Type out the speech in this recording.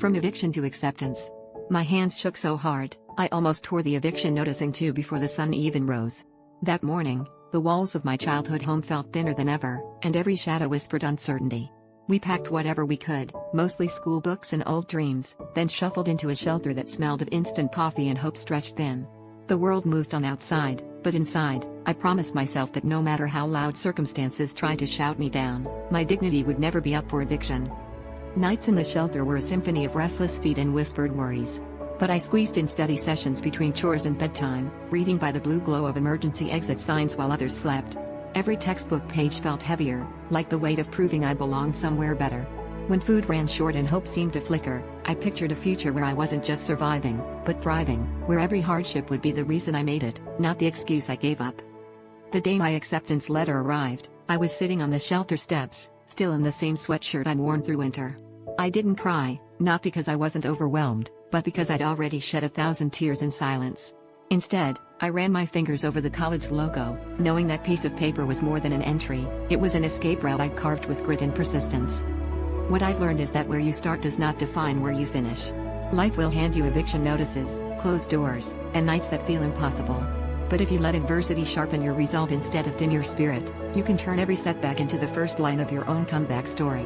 From eviction to acceptance. My hands shook so hard, I almost tore the eviction notice in two before the sun even rose. That morning, the walls of my childhood home felt thinner than ever, and every shadow whispered uncertainty. We packed whatever we could, mostly school books and old dreams, then shuffled into a shelter that smelled of instant coffee and hope stretched thin. The world moved on outside, but inside, I promised myself that no matter how loud circumstances tried to shout me down, my dignity would never be up for eviction. Nights in the shelter were a symphony of restless feet and whispered worries. But I squeezed in study sessions between chores and bedtime, reading by the blue glow of emergency exit signs while others slept. Every textbook page felt heavier, like the weight of proving I belonged somewhere better. When food ran short and hope seemed to flicker, I pictured a future where I wasn't just surviving, but thriving, where every hardship would be the reason I made it, not the excuse I gave up. The day my acceptance letter arrived, I was sitting on the shelter steps, still in the same sweatshirt I'd worn through winter. I didn't cry, not because I wasn't overwhelmed, but because I'd already shed 1,000 tears in silence. Instead, I ran my fingers over the college logo, knowing that piece of paper was more than an entry, it was an escape route I'd carved with grit and persistence. What I've learned is that where you start does not define where you finish. Life will hand you eviction notices, closed doors, and nights that feel impossible. But if you let adversity sharpen your resolve instead of dim your spirit, you can turn every setback into the first line of your own comeback story.